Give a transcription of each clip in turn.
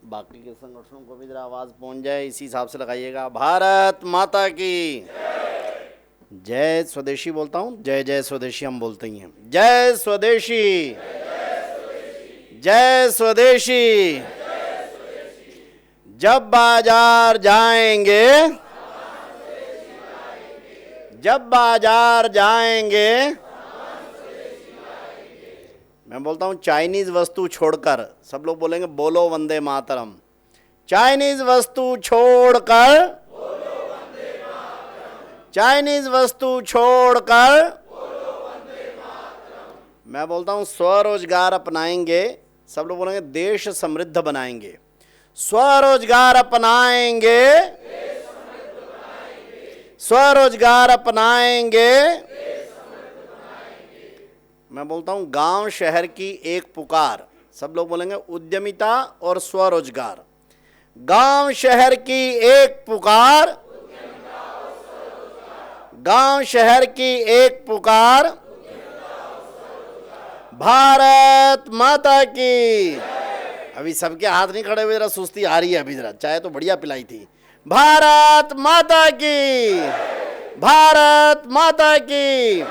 बाकी के संगठनों को भी जरा आवाज़ पहुंच जाए, इसी हिसाब से लगाइएगा। भारत माता की जय। स्वदेशी बोलता हूँ, जय जय स्वदेशी हम बोलते ही हैं। जय स्वदेशी, जय स्वदेशी। जब बाजार जाएंगे, जब बाजार जाएंगे, मैं बोलता हूँ चाइनीज वस्तु छोड़कर, सब लोग बोलेंगे बोलो वंदे मातरम। चाइनीज वस्तु छोड़कर, चाइनीज वस्तु छोड़कर, मैं बोलता हूँ स्वरोजगार अपनाएंगे, सब लोग बोलेंगे देश समृद्ध बनाएंगे। स्वरोजगार अपनाएंगे, स्वरोजगार अपनाएंगे। मैं बोलता हूँ गांव शहर की एक पुकार, सब लोग बोलेंगे उद्यमिता और स्वरोजगार। गांव शहर की एक पुकार, गांव शहर की एक पुकार। भारत माता की। अभी सबके हाथ नहीं खड़े हुए, जरा सुस्ती आ रही है अभी, जरा चाय तो बढ़िया पिलाई थी। भारत माता की, भारत माता की।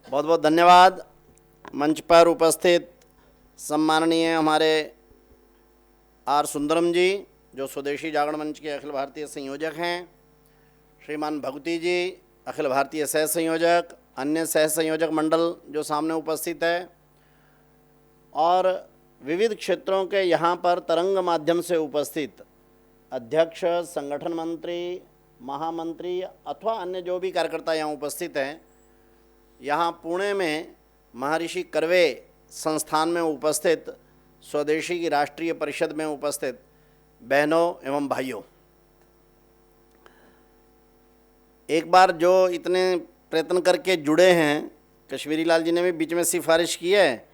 बहुत बहुत धन्यवाद। मंच पर उपस्थित सम्माननीय हमारे आर सुंदरम जी, जो स्वदेशी जागरण मंच के अखिल भारतीय संयोजक हैं, श्रीमान भगवती जी, अखिल भारतीय सह संयोजक, अन्य सह संयोजक मंडल जो सामने उपस्थित है, और विविध क्षेत्रों के यहाँ पर तरंग माध्यम से उपस्थित अध्यक्ष, संगठन मंत्री, महामंत्री अथवा अन्य जो भी कार्यकर्ता यहाँ उपस्थित हैं। यहाँ पुणे में महर्षि कर्वे संस्थान में उपस्थित स्वदेशी की राष्ट्रीय परिषद में उपस्थित बहनों एवं भाइयों, एक बार जो इतने प्रयत्न करके जुड़े हैं, कश्मीरी लाल जी ने भी बीच में सिफारिश की है,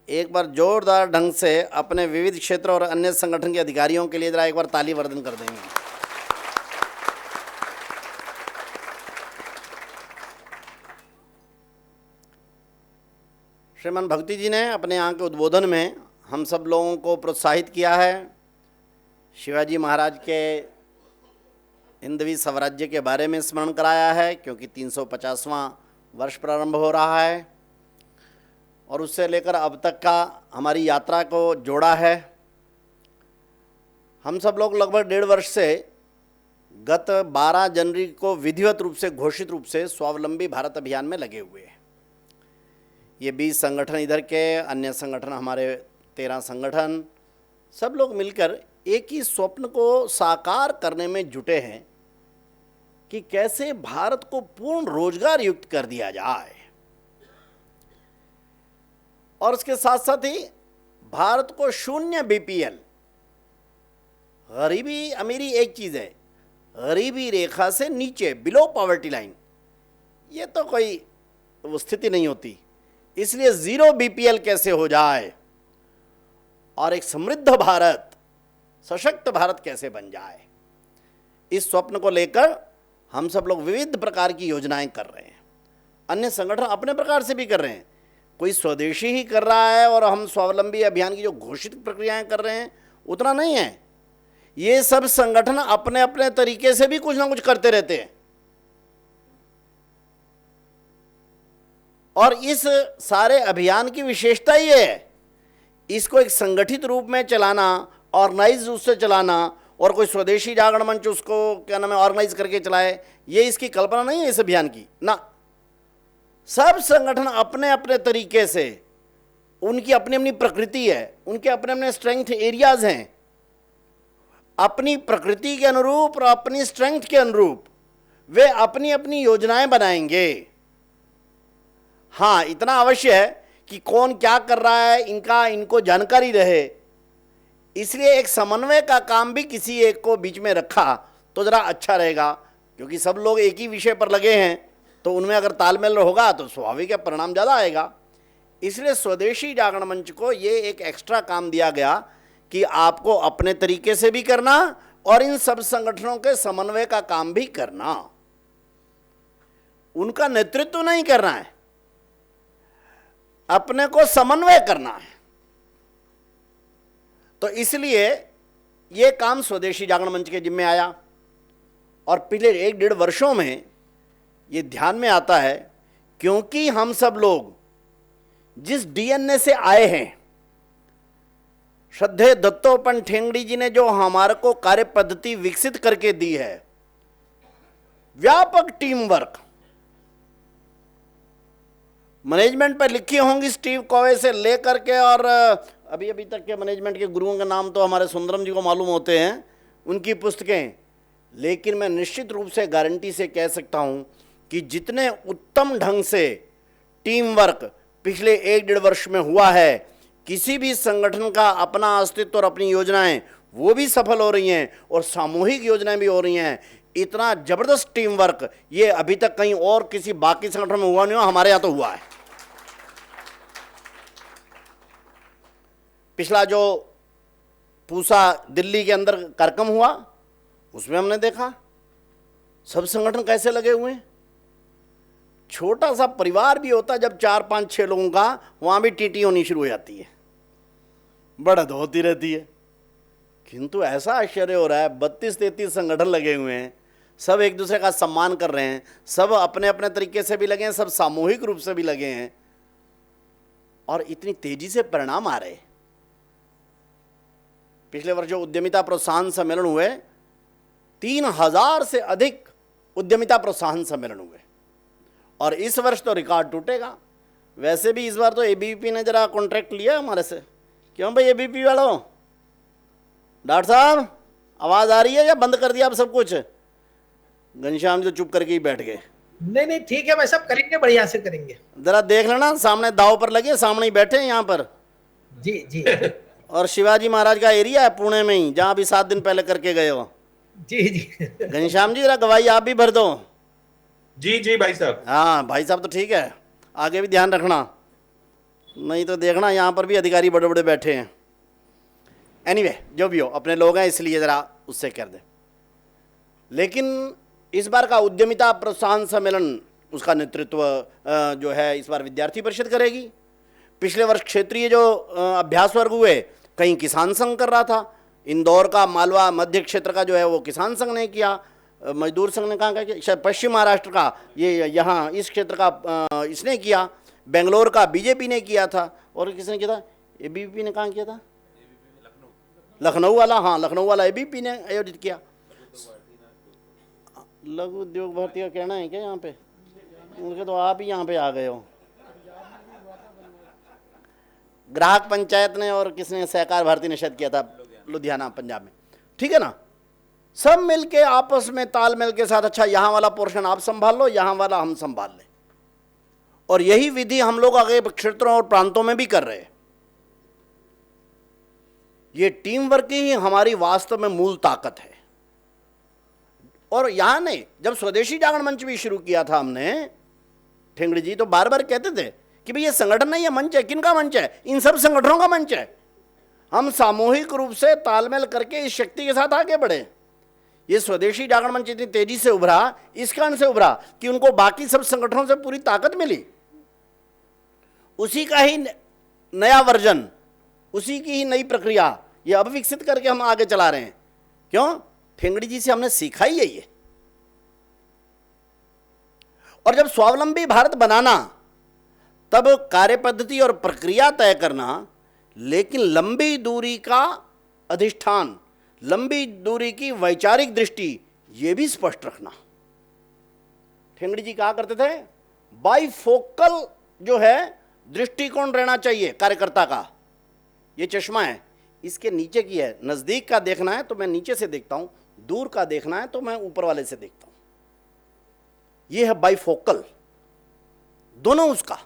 एक बार जोरदार ढंग से अपने विविध क्षेत्र और अन्य संगठन के अधिकारियों के लिए जरा एक बार ताली वर्धन कर देंगे। श्रीमान भक्ति जी ने अपने यहाँ के उद्बोधन में हम सब लोगों को प्रोत्साहित किया है, शिवाजी महाराज के हिंदवी स्वराज्य के बारे में स्मरण कराया है, क्योंकि 350वां वर्ष प्रारंभ हो रहा है, और उससे लेकर अब तक का हमारी यात्रा को जोड़ा है। हम सब लोग लगभग 1.5 वर्ष से गत 12 जनवरी को विधिवत रूप से, घोषित रूप से स्वावलंबी भारत अभियान में लगे हुए हैं। ये 20 संगठन इधर के, अन्य संगठन हमारे 13 संगठन, सब लोग मिलकर एक ही स्वप्न को साकार करने में जुटे हैं कि कैसे भारत को पूर्ण रोजगार युक्त कर दिया जाए, और उसके साथ साथ ही भारत को शून्य बीपीएल, गरीबी अमीरी एक चीज़ है, गरीबी रेखा से नीचे, बिलो पॉवर्टी लाइन, ये तो कोई वो स्थिति नहीं होती। इसलिए 0 बीपीएल कैसे हो जाए और एक समृद्ध भारत, सशक्त भारत कैसे बन जाए, इस स्वप्न को लेकर हम सब लोग विविध प्रकार की योजनाएं कर रहे हैं। अन्य संगठन अपने प्रकार से भी कर रहे हैं, कोई स्वदेशी ही कर रहा है और हम स्वावलंबी अभियान की जो घोषित प्रक्रियाएं कर रहे हैं उतना नहीं है। ये सब संगठन अपने अपने तरीके से भी कुछ ना कुछ करते रहते हैं, और इस सारे अभियान की विशेषता ये है, इसको एक संगठित रूप में चलाना, ऑर्गेनाइज रूप से चलाना, और कोई स्वदेशी जागरण मंच उसको क्या नाम है ऑर्गेनाइज करके चलाए, ये इसकी कल्पना नहीं है इस अभियान की ना। सब संगठन अपने अपने तरीके से, उनकी अपनी अपनी प्रकृति है, उनके अपने अपने स्ट्रेंथ एरियाज हैं, अपनी प्रकृति के अनुरूप और अपनी स्ट्रेंथ के अनुरूप वे अपनी अपनी योजनाएं बनाएंगे। हाँ, इतना अवश्य है कि कौन क्या कर रहा है इनको जानकारी रहे, इसलिए एक समन्वय का काम भी किसी एक को बीच में रखा तो ज़रा अच्छा रहेगा, क्योंकि सब लोग एक ही विषय पर लगे हैं, तो उनमें अगर तालमेल होगा तो स्वाभाविक है परिणाम ज़्यादा आएगा। इसलिए स्वदेशी जागरण मंच को ये एक एक्स्ट्रा काम दिया गया कि आपको अपने तरीके से भी करना और इन सब संगठनों के समन्वय का काम भी करना। उनका नेतृत्व नहीं करना है, अपने को समन्वय करना है। तो इसलिए ये काम स्वदेशी जागरण मंच के जिम्मे आया और पिछले 1-1.5 वर्षों में ये ध्यान में आता है, क्योंकि हम सब लोग जिस डीएनए से आए हैं, श्रद्धेय दत्तोपंत ठेंगड़ी जी ने जो हमारे को कार्य पद्धति विकसित करके दी है, व्यापक टीम वर्क, मैनेजमेंट पर लिखी होंगी स्टीव कोवे से लेकर के, और अभी अभी तक के मैनेजमेंट के गुरुओं के नाम तो हमारे सुंदरम जी को मालूम होते हैं, उनकी पुस्तकें। लेकिन मैं निश्चित रूप से गारंटी से कह सकता हूं कि जितने उत्तम ढंग से टीम वर्क पिछले 1-1.5 वर्ष में हुआ है, किसी भी संगठन का अपना अस्तित्व और अपनी योजनाएं वो भी सफल हो रही हैं और सामूहिक योजनाएं भी हो रही हैं। इतना जबरदस्त टीम वर्क ये अभी तक कहीं और किसी बाकी संगठन में हुआ नहीं हो, हमारे यहां तो हुआ है। पिछला जो पूसा दिल्ली के अंदर कार्यक्रम हुआ, उसमें हमने देखा सब संगठन कैसे लगे हुए हैं। छोटा सा परिवार भी होता, जब 4-5-6 लोगों का, वहां भी टीटी होनी शुरू हो जाती है, बढ़त होती रहती है। किंतु ऐसा आश्चर्य हो रहा है, 32-33 संगठन लगे हुए हैं, सब एक दूसरे का सम्मान कर रहे हैं, सब अपने अपने तरीके से भी लगे हैं, सब सामूहिक रूप से भी लगे हैं, और इतनी तेजी से परिणाम आ रहे। पिछले वर्ष जो उद्यमिता प्रोत्साहन सम्मेलन हुए, 3000 से अधिक उद्यमिता प्रोत्साहन सम्मेलन हुए, और इस वर्ष तो रिकॉर्ड टूटेगा। वैसे भी इस बार तो एबीवीपी ने जरा कॉन्ट्रैक्ट लिया हमारे से। क्यों भाई एबीवीपी वालों? डॉक्टर साहब आवाज आ रही है या बंद कर दिया आप सब कुछ? घनश्याम जी तो चुप करके ही बैठ गए। नहीं नहीं ठीक है भाई साहब, करेंगे, बढ़िया से करेंगे। जरा देख लेना, सामने दाव पर लगे, सामने ही बैठे हैं यहाँ पर। जी जी। और शिवाजी महाराज का एरिया है पुणे में ही, जहाँ अभी 7 दिन पहले करके गए हो। जी जी। घनश्याम जी जरा गवाही आप भी भर दो। जी जी भाई साहब। हाँ भाई साहब तो ठीक है, आगे भी ध्यान रखना, नहीं तो देखना यहाँ पर भी अधिकारी बड़े बड़े बैठे हैं। एनीवे जो भी हो, अपने लोग हैं इसलिए ज़रा उससे कर दे। लेकिन इस बार का उद्यमिता प्रोत्साहन सम्मेलन, उसका नेतृत्व जो है इस बार विद्यार्थी परिषद करेगी। पिछले वर्ष क्षेत्रीय जो अभ्यास वर्ग हुए, कहीं किसान संघ कर रहा था, इंदौर का मालवा मध्य क्षेत्र का जो है वो किसान संघ ने किया, मजदूर संघ ने कहाँ किया, शायद पश्चिम महाराष्ट्र का ये यहाँ इस क्षेत्र का इसने किया, बेंगलोर का बीजेपी ने किया था, और किसने किया था? एबीवीपी ने कहाँ किया था? लखनऊ वाला, हाँ लखनऊ वाला एबीवीपी ने आयोजित किया। लघु उद्योग भारती का कहना है क्या यहाँ पे? उनके तो आप ही यहाँ पे आ गए हो। ग्राहक पंचायत ने और किसने, सहकार भारती ने शायद किया था, लुधियाना पंजाब में। ठीक है ना, सब मिलके आपस में तालमेल के साथ, अच्छा यहाँ वाला पोर्शन आप संभाल लो, यहाँ वाला हम संभाल ले, और यही विधि हम लोग आगे क्षेत्रों और प्रांतों में भी कर रहे हैं। ये टीम वर्क ही हमारी वास्तव में मूल ताकत है। और यहां नहीं, जब स्वदेशी जागरण मंच भी शुरू किया था हमने, ठेंगड़ी जी तो बार बार कहते थे कि भाई ये संगठन नहीं है, मंच है। किनका मंच है? इन सब संगठनों का मंच है। हम सामूहिक रूप से तालमेल करके इस शक्ति के साथ आगे बढ़े। ये स्वदेशी जागरण मंच इतनी तेजी से उभरा, इस कारण से उभरा कि उनको बाकी सब संगठनों से पूरी ताकत मिली। उसी का ही नया वर्जन, उसी की ही नई प्रक्रिया ये अब विकसित करके हम आगे चला रहे हैं। क्यों? ठेंगड़ी जी से हमने सीखा ही यही है। और जब स्वावलंबी भारत बनाना, तब कार्य पद्धति और प्रक्रिया तय करना, लेकिन लंबी दूरी का अधिष्ठान, लंबी दूरी की वैचारिक दृष्टि, यह भी स्पष्ट रखना। ठेंगड़ी जी कहा करते थे, बाइफोकल जो है दृष्टिकोण रहना चाहिए कार्यकर्ता का। ये चश्मा है, इसके नीचे की है, नजदीक का देखना है तो मैं नीचे से देखता हूं, दूर का देखना है तो मैं ऊपर वाले से देखता हूं। यह है बाइफोकल, दोनों उसका।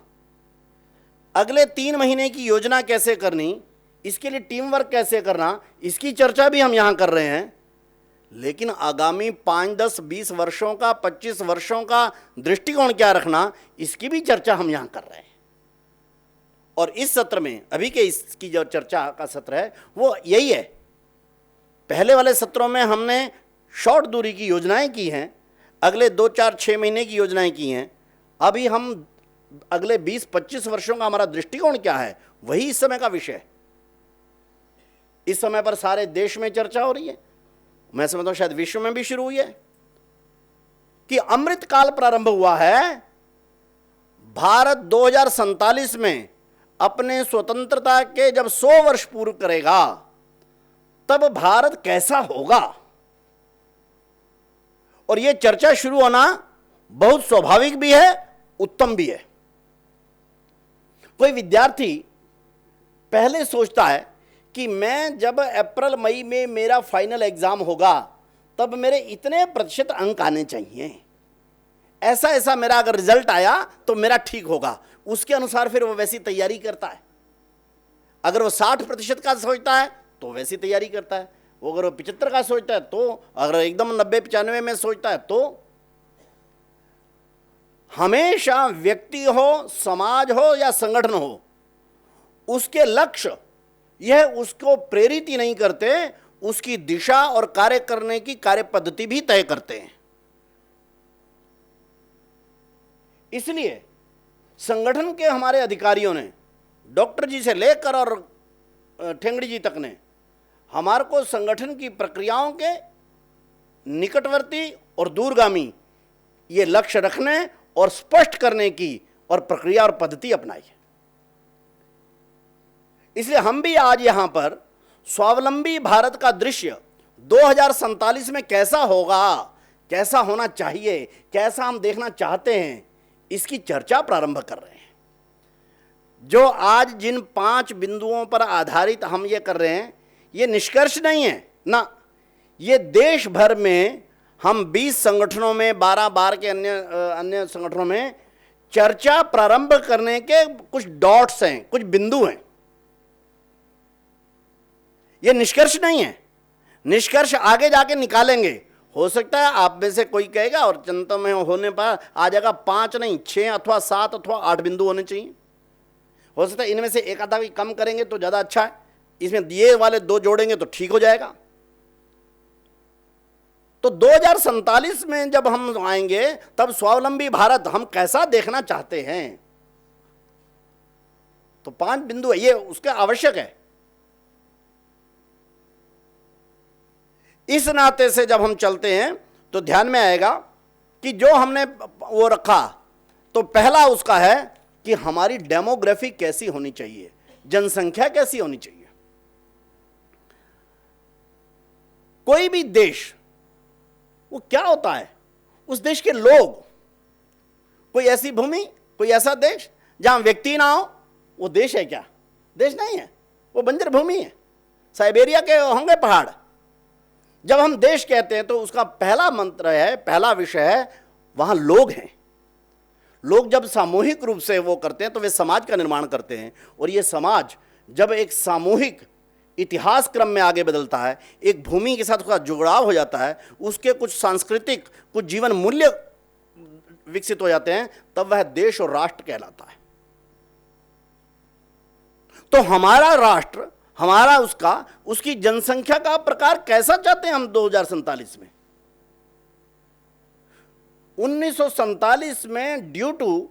अगले 3 महीने की योजना कैसे करनी, इसके लिए टीम वर्क कैसे करना, इसकी चर्चा भी हम यहां कर रहे हैं। लेकिन आगामी 5, 10, 20 वर्षों का, 25 वर्षों का दृष्टिकोण क्या रखना, इसकी भी चर्चा हम यहां कर रहे हैं। और इस सत्र में, अभी के इसकी जो चर्चा का सत्र है वो यही है। पहले वाले सत्रों में हमने शॉर्ट दूरी की योजनाएं की हैं, अगले 2, 4, 6 महीने की योजनाएं की हैं। अभी हम अगले 20, 25 वर्षों का हमारा दृष्टिकोण क्या है, वही इस समय का विषय है। इस समय पर सारे देश में चर्चा हो रही है, मैं समझता हूं शायद विश्व में भी शुरू हुई है, कि अमृत काल प्रारंभ हुआ है। भारत 2047 में अपने स्वतंत्रता के जब 100 वर्ष पूर्ण करेगा, तब भारत कैसा होगा। और यह चर्चा शुरू होना बहुत स्वाभाविक भी है, उत्तम भी है। कोई विद्यार्थी पहले सोचता है कि मैं जब अप्रैल मई में मेरा फाइनल एग्जाम होगा तब मेरे इतने प्रतिशत अंक आने चाहिए, ऐसा ऐसा मेरा अगर रिजल्ट आया तो मेरा ठीक होगा, उसके अनुसार फिर वो वैसी तैयारी करता है। अगर वो 60% का सोचता है तो वैसी तैयारी करता है, वो अगर वो 75 का सोचता है तो, अगर एकदम 90-95 में सोचता है तो। हमेशा व्यक्ति हो, समाज हो या संगठन हो, उसके लक्ष्य यह उसको प्रेरित ही नहीं करते, उसकी दिशा और कार्य करने की कार्य पद्धति भी तय करते हैं। इसलिए संगठन के हमारे अधिकारियों ने, डॉक्टर जी से लेकर और ठेंगड़ी जी तक ने, हमारे को संगठन की प्रक्रियाओं के निकटवर्ती और दूरगामी ये लक्ष्य रखने और स्पष्ट करने की और प्रक्रिया और पद्धति अपनाई है। इसलिए हम भी आज यहां पर स्वावलंबी भारत का दृश्य 2047 में कैसा होगा, कैसा होना चाहिए, कैसा हम देखना चाहते हैं, इसकी चर्चा प्रारंभ कर रहे हैं। जो आज जिन 5 बिंदुओं पर आधारित हम ये कर रहे हैं, ये निष्कर्ष नहीं है ना, ये देश भर में हम 20 संगठनों में, 12 बार के अन्य संगठनों में चर्चा प्रारंभ करने के कुछ डॉट्स हैं, कुछ बिंदु हैं। ये निष्कर्ष नहीं है, निष्कर्ष आगे जाके निकालेंगे। हो सकता है आप में से कोई कहेगा और जनता में होने पर आ जाएगा 5 नहीं 6 अथवा 7 अथवा 8 बिंदु होने चाहिए। हो सकता है इनमें से एक आधा भी कम करेंगे तो ज़्यादा अच्छा है, इसमें ये वाले 2 जोड़ेंगे तो ठीक हो जाएगा। तो 2047 में जब हम आएंगे तब स्वावलंबी भारत हम कैसा देखना चाहते हैं, तो 5 बिंदु है, ये उसका आवश्यक है। इस नाते से जब हम चलते हैं तो ध्यान में आएगा कि जो हमने वो रखा, तो पहला उसका है कि हमारी डेमोग्राफी कैसी होनी चाहिए, जनसंख्या कैसी होनी चाहिए। कोई भी देश वो क्या होता है, उस देश के लोग। कोई ऐसी भूमि, कोई ऐसा देश जहां व्यक्ति ना हो, वो देश है क्या? देश नहीं है, वो बंजर भूमि है। साइबेरिया के होंगे पहाड़। जब हम देश कहते हैं तो उसका पहला मंत्र है, पहला विषय है, वहां लोग हैं। लोग जब सामूहिक रूप से वो करते हैं तो वे समाज का निर्माण करते हैं, और ये समाज जब एक सामूहिक इतिहास क्रम में आगे बदलता है, एक भूमि के साथ उसका जुड़ाव हो जाता है, उसके कुछ सांस्कृतिक, कुछ जीवन मूल्य विकसित हो जाते हैं, तब वह देश और राष्ट्र कहलाता है। तो हमारा राष्ट्र, हमारा उसकी जनसंख्या का प्रकार कैसा चाहते हैं हम 2047 में? 1947 में due to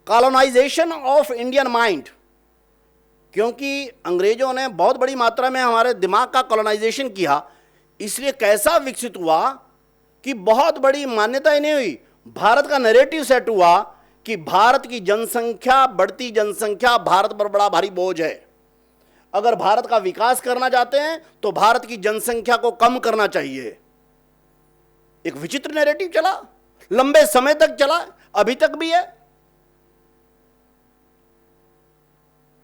colonization of Indian mind, क्योंकि अंग्रेजों ने बहुत बड़ी मात्रा में हमारे दिमाग का कॉलोनाइजेशन किया, इसलिए कैसा विकसित हुआ कि बहुत बड़ी मान्यता ही नहीं हुई। भारत का नैरेटिव सेट हुआ कि भारत की जनसंख्या, बढ़ती जनसंख्या भारत पर बड़ा भारी बोझ है। अगर भारत का विकास करना चाहते हैं तो भारत की जनसंख्या को कम करना चाहिए। एक विचित्र नैरेटिव चला, लंबे समय तक चला, अभी तक भी है।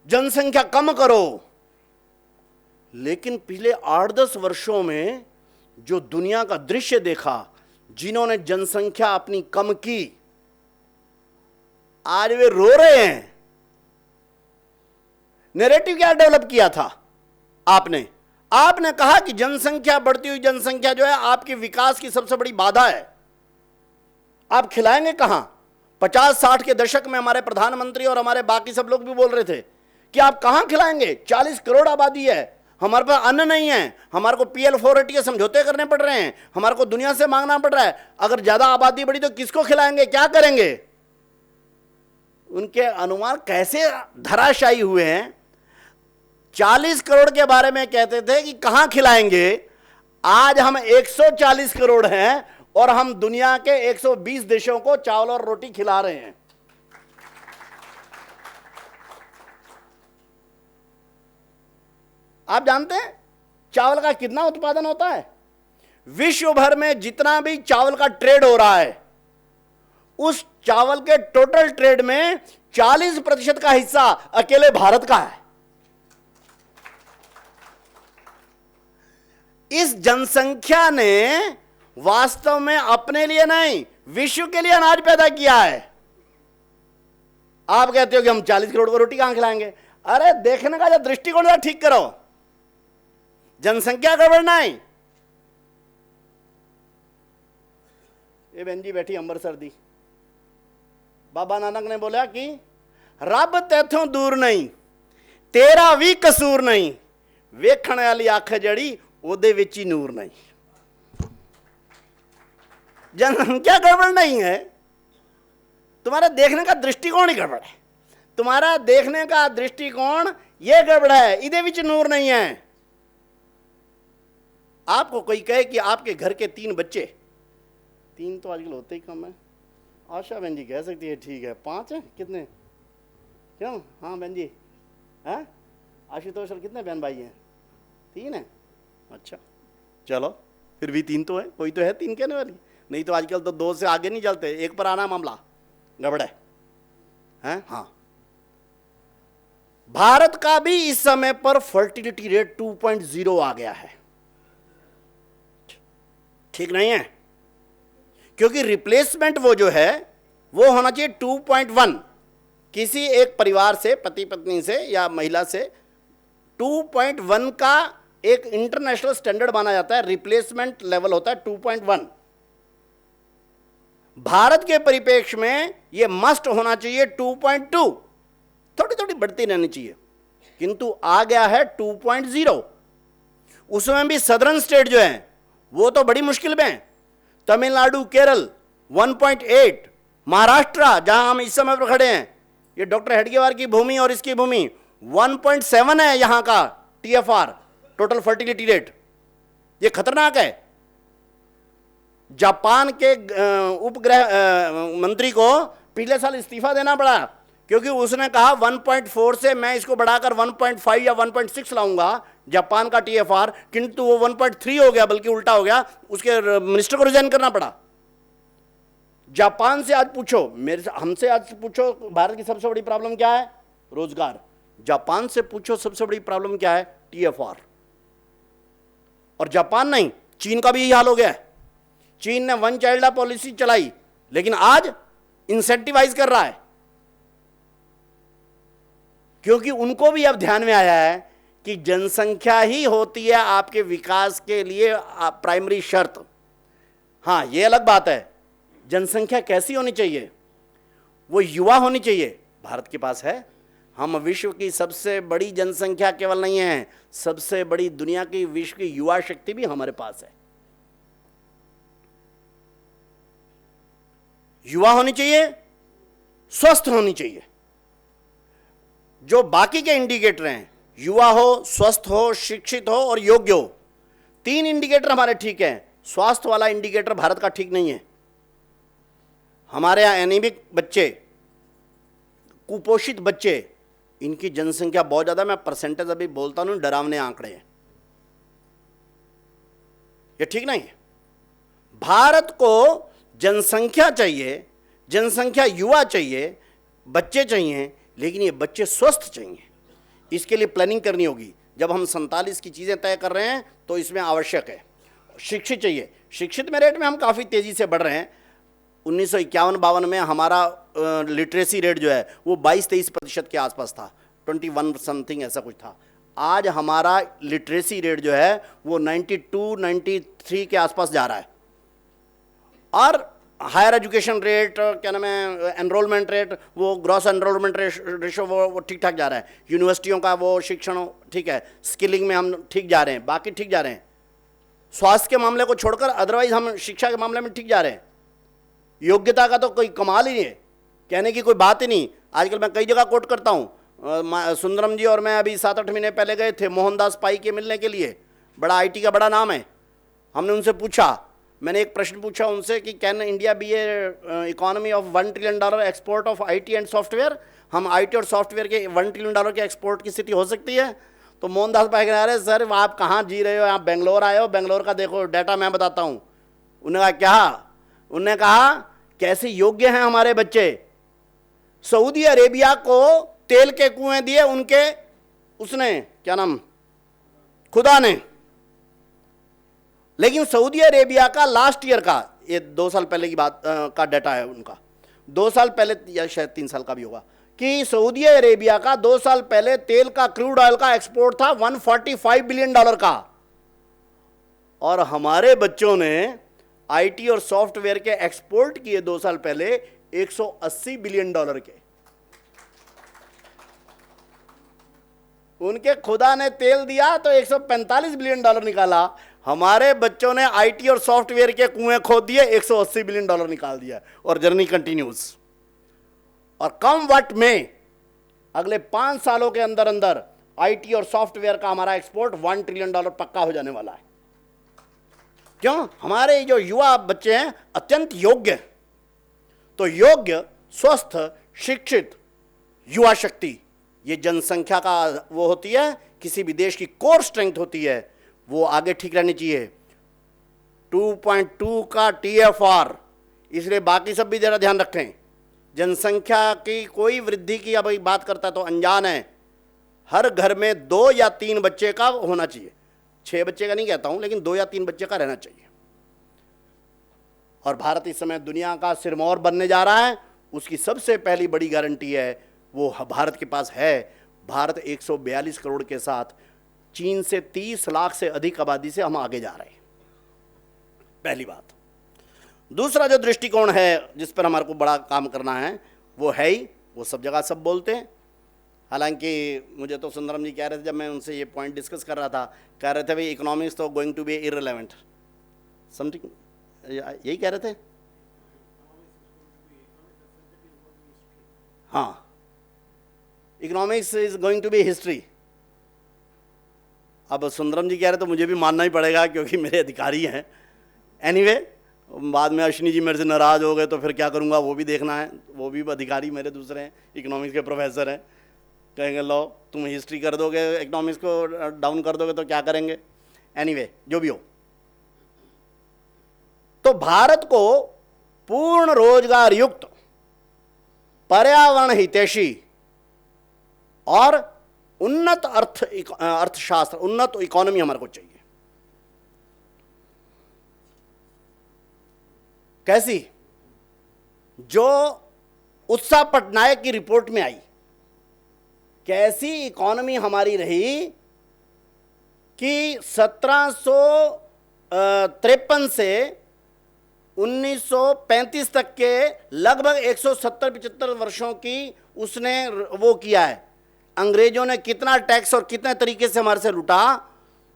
जनसंख्या कम करो। लेकिन पिछले 8-10 वर्षों में जो दुनिया का दृश्य देखा, जिन्होंने जनसंख्या अपनी कम की, आज वे रो रहे हैं। नैरेटिव क्या डेवलप किया था आपने कहा कि जनसंख्या, बढ़ती हुई जनसंख्या जो है आपके विकास की सबसे बड़ी बाधा है। आप खिलाएंगे कहां? 50-60 के दशक में हमारे प्रधानमंत्री और हमारे बाकी सब लोग भी बोल रहे थे कि आप कहां खिलाएंगे, 40 करोड़ आबादी है, हमारे पास अन्न नहीं है, हमारे को PL480 के समझौते करने पड़ रहे हैं, हमारे को दुनिया से मांगना पड़ रहा है। अगर ज्यादा आबादी बढ़ी तो किसको खिलाएंगे, क्या करेंगे? उनके अनुमान कैसे धराशायी हुए हैं 40 करोड़ के बारे में कहते थे कि कहां खिलाएंगे। आज हम 140 करोड़ हैं और हम दुनिया के 120 देशों को चावल और रोटी खिला रहे हैं। आप जानते हैं चावल का कितना उत्पादन होता है? विश्व भर में जितना भी चावल का ट्रेड हो रहा है, उस चावल के टोटल ट्रेड में 40% का हिस्सा अकेले भारत का है। इस जनसंख्या ने वास्तव में अपने लिए नहीं, विश्व के लिए अनाज पैदा किया है। आप कहते हो कि हम 40 करोड़ को रोटी कहां खिलाएंगे? अरे देखने का जो दृष्टिकोण है ठीक करो, जनसंख्या का बढ़ना है। ये बहन जी बैठी अमृतसर दी, बाबा नानक ने बोला कि रब तैथों दूर नहीं, तेरा भी कसूर नहीं, वेखण वाली अख जड़ी ओदे विच ही नूर नहीं। जनसंख्या गड़बड़ नहीं है, तुम्हारा देखने का दृष्टिकोण ही गड़बड़ है। तुम्हारा देखने का दृष्टिकोण यह गड़बड़ है, इधे विच नूर नहीं है। आपको कोई कहे कि आपके घर के 3 बच्चे, 3 तो आजकल होते ही कम है, आशा बहन जी कह सकती है ठीक है 5 हैं, कितने क्यों? हाँ बहन जी, हैं आशुतोष और कितने बहन भाई हैं? 3 हैं। अच्छा चलो फिर भी 3 तो है, कोई तो है 3 कहने वाली, नहीं तो आजकल तो 2 से आगे नहीं चलते, 1 पर आना मामला गड़बड़ है। हाँ, भारत का भी इस समय पर फर्टिलिटी रेट 2.0 आ गया है। ठीक नहीं है, क्योंकि रिप्लेसमेंट वो जो है वो होना चाहिए 2.1। किसी एक परिवार से, पति पत्नी से या महिला से 2.1 का एक इंटरनेशनल स्टैंडर्ड माना जाता है, रिप्लेसमेंट लेवल होता है 2.1। भारत के परिप्रेक्ष्य में यह मस्ट होना चाहिए 2.2, थोड़ी थोड़ी बढ़ती रहनी चाहिए, किंतु आ गया है 2.0। उसमें भी सदर्न स्टेट जो है वो तो बड़ी मुश्किल में है। तमिलनाडु, केरल 1.8, महाराष्ट्र जहां हम इस समय पर खड़े हैं, ये डॉक्टर हेडगेवार की भूमि और इसकी भूमि 1.7 है यहां का TFR, टोटल फर्टिलिटी रेट। ये खतरनाक है। जापान के उपग्रह मंत्री को पिछले साल इस्तीफा देना पड़ा, क्योंकि उसने कहा 1.4 से मैं इसको बढ़ाकर 1.5 या 1.6 लाऊंगा जापान का TFR, किंतु वो 1.3 हो गया, बल्कि उल्टा हो गया, उसके मिनिस्टर को रिजाइन करना पड़ा। जापान से आज पूछो, हमसे आज पूछो भारत की सबसे बड़ी प्रॉब्लम क्या है? रोजगार। जापान से पूछो सबसे बड़ी प्रॉब्लम क्या है? TFR। और जापान नहीं, चीन का भी यही हाल हो गया है। चीन ने 1 चाइल्ड पॉलिसी चलाई, लेकिन आज इंसेंटिवाइज कर रहा है, क्योंकि उनको भी अब ध्यान में आया है कि जनसंख्या ही होती है आपके विकास के लिए प्राइमरी शर्त। हाँ, ये अलग बात है, जनसंख्या कैसी होनी चाहिए? वो युवा होनी चाहिए। भारत के पास है, हम विश्व की सबसे बड़ी जनसंख्या केवल नहीं है, सबसे बड़ी दुनिया की विश्व की युवा शक्ति भी हमारे पास है। युवा होनी चाहिए, स्वस्थ होनी चाहिए। जो बाकी के इंडिकेटर हैं, युवा हो, स्वस्थ हो, शिक्षित हो और योग्य हो, 3 इंडिकेटर हमारे ठीक हैं। स्वास्थ्य वाला इंडिकेटर भारत का ठीक नहीं है। हमारे यहां एनीमिक बच्चे, कुपोषित बच्चे, इनकी जनसंख्या बहुत ज्यादा। मैं परसेंटेज अभी बोलता हूं, डरावने आंकड़े हैं, ये ठीक नहीं है। भारत को जनसंख्या चाहिए, जनसंख्या युवा चाहिए, बच्चे चाहिए, लेकिन ये बच्चे स्वस्थ चाहिए। इसके लिए प्लानिंग करनी होगी। जब हम 47 की चीज़ें तय कर रहे हैं तो इसमें आवश्यक है। शिक्षित चाहिए, शिक्षित में रेट में हम काफ़ी तेज़ी से बढ़ रहे हैं। 1951-52 में हमारा लिटरेसी रेट जो है वो 22-23% के आसपास था, 21 समथिंग ऐसा कुछ था। आज हमारा लिटरेसी रेट जो है वो 92-93 के आसपास जा रहा है। और हायर एजुकेशन रेट, क्या नाम है, एनरोलमेंट रेट, वो ग्रॉस एनरोलमेंट रेशो वो ठीक ठाक जा रहा है। यूनिवर्सिटियों का वो शिक्षण ठीक है, स्किलिंग में हम ठीक जा रहे हैं, बाकी ठीक जा रहे हैं। स्वास्थ्य के मामले को छोड़कर अदरवाइज हम शिक्षा के मामले में ठीक जा रहे हैं। योग्यता का तो कोई कमाल ही नहीं है, कहने की कोई बात ही नहीं। आजकल मैं कई जगह कोट करता हूँ, सुंदरम जी और मैं अभी 7-8 महीने पहले गए थे मोहनदास पाई के मिलने के लिए, बड़ा आईटी का बड़ा नाम है। हमने उनसे पूछा, मैंने एक प्रश्न पूछा उनसे कि can India be a economy of $1 trillion export of IT and software, हम आईटी और सॉफ्टवेयर के $1 ट्रिलियन के एक्सपोर्ट की स्थिति हो सकती है? तो मोहनदास भाई कह रहे सर आप कहाँ जी रहे हो, आप बेंगलोर आए हो, बेंगलोर का देखो डाटा मैं बताता हूँ। उन्होंने कहा क्या? उन्होंने कहा कैसे योग्य हैं हमारे बच्चे, सऊदी अरेबिया को तेल के कुएं दिए उनके, उसने क्या नाम, खुदा ने। लेकिन सऊदी अरेबिया का लास्ट ईयर का, ये 2 साल पहले की बात का डाटा है उनका, 2 साल पहले या शायद 3 साल का भी होगा, कि सऊदी अरेबिया का 2 साल पहले तेल का, क्रूड ऑयल का एक्सपोर्ट था $145 बिलियन का, और हमारे बच्चों ने आईटी और सॉफ्टवेयर के एक्सपोर्ट किए 2 साल पहले $180 बिलियन के। उनके खुदा ने तेल दिया तो $145 बिलियन निकाला, हमारे बच्चों ने आईटी और सॉफ्टवेयर के कुएं खोद दिए, $180 बिलियन निकाल दिया, और जर्नी कंटिन्यूज। और कम वक्त में अगले 5 सालों के अंदर अंदर आईटी और सॉफ्टवेयर का हमारा एक्सपोर्ट $1 ट्रिलियन पक्का हो जाने वाला है। क्यों? हमारे जो युवा बच्चे हैं अत्यंत योग्य, तो योग्य, स्वस्थ, शिक्षित युवा शक्ति, ये जनसंख्या का वो होती है, किसी भी देश की कोर स्ट्रेंथ होती है, वो आगे ठीक रहनी चाहिए। 2.2 का TFR, इसलिए बाकी सब भी जरा ध्यान रखें। जनसंख्या की कोई वृद्धि की अब बात करता है तो अनजान है। हर घर में 2 या 3 बच्चे का होना चाहिए, 6 बच्चे का नहीं कहता हूं, लेकिन 2 या 3 बच्चे का रहना चाहिए। और भारत इस समय दुनिया का सिरमौर बनने जा रहा है, उसकी सबसे पहली बड़ी गारंटी है वो भारत के पास है। भारत 142 करोड़ के साथ चीन से 30 लाख से अधिक आबादी से हम आगे जा रहे हैं, पहली बात। दूसरा जो दृष्टिकोण है जिस पर हमारे को बड़ा काम करना है वो है ही, वो सब जगह सब बोलते हैं। हालांकि मुझे तो सुंदरम जी कह रहे थे, जब मैं उनसे ये पॉइंट डिस्कस कर रहा था, कह रहे थे भाई इकोनॉमिक्स तो going to be irrelevant something, यही कह रहे थे। हाँ, economics is going to be history. अब सुंदरम जी कह रहे तो मुझे भी मानना ही पड़ेगा क्योंकि मेरे अधिकारी हैं। एनीवे, बाद में अश्विनी जी मेरे से नाराज़ हो गए तो फिर क्या करूँगा वो भी देखना है, वो भी अधिकारी मेरे दूसरे हैं, इकोनॉमिक्स के प्रोफेसर हैं। कहेंगे लो तुम हिस्ट्री कर दोगे, इकोनॉमिक्स को डाउन कर दोगे तो क्या करेंगे। एनीवे, जो भी हो, तो भारत को पूर्ण रोजगार युक्त, पर्यावरण हितैषी और उन्नत अर्थशास्त्र, उन्नत इकोनॉमी हमारे को चाहिए। कैसी? जो उत्साह पटनायक की रिपोर्ट में आई, कैसी इकोनॉमी हमारी रही कि 1753 से 1935 तक के लगभग 170-75 वर्षों की उसने वो किया है। अंग्रेजों ने कितना टैक्स और कितने तरीके से हमारे से लूटा।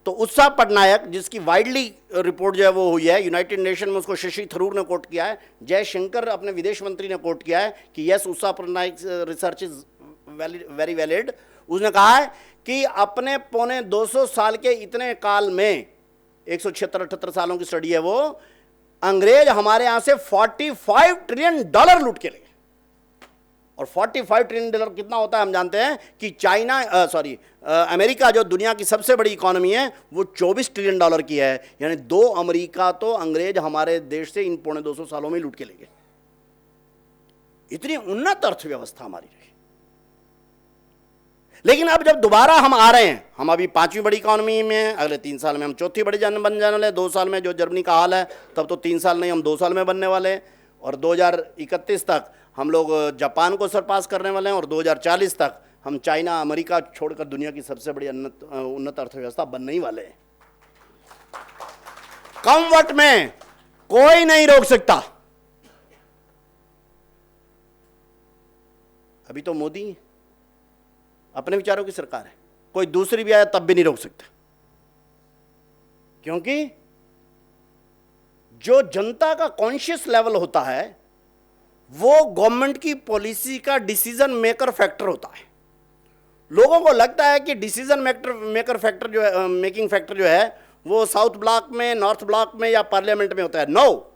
तो उत्साह पटनायक, जिसकी वाइडली रिपोर्ट जो है वो हुई है, यूनाइटेड नेशन में उसको शशि थरूर ने कोट किया है, जयशंकर अपने विदेश मंत्री ने कोट किया है कि यस उत्साह Patnaik research is very valid. उसने कहा है कि अपने 250 साल के इतने काल में, 176-78 सालों की स्टडी है वो, अंग्रेज हमारे यहां से $45 ट्रिलियन लूट के ले। और $45 ट्रिलियन कितना होता है हम जानते हैं कि अमेरिका जो दुनिया की सबसे बड़ी इकोनॉमी है वो $24 ट्रिलियन की है। यानी 2 अमेरिका तो अंग्रेज हमारे देश से इन 250 सालों में लूट के ले गए। इतनी उन्नत अर्थव्यवस्था हमारी रही। लेकिन अब जब दोबारा हम आ रहे हैं, हम अभी 5वीं बड़ी इकोनॉमी में, अगले 3 साल में हम 4थी बड़ी बन जाने वाले, 2 साल में जो जर्मनी का हाल है तब तो 3 साल नहीं हम 2 साल में बनने वाले हैं। और 2031 तक हम लोग जापान को सरपास करने वाले हैं, और 2040 तक हम चाइना, अमेरिका छोड़कर दुनिया की सबसे बड़ी उन्नत अर्थव्यवस्था बनने ही वाले हैं। कम वक्त में कोई नहीं रोक सकता। अभी तो मोदी अपने विचारों की सरकार है, कोई दूसरी भी आया तब भी नहीं रोक सकता, क्योंकि जो जनता का कॉन्शियस लेवल होता है वो गवर्नमेंट की पॉलिसी का डिसीजन मेकर फैक्टर होता है। लोगों को लगता है कि डिसीजन मेकर फैक्टर जो है, मेकिंग फैक्टर जो है वो साउथ ब्लॉक में, नॉर्थ ब्लॉक में या पार्लियामेंट में होता है। नो,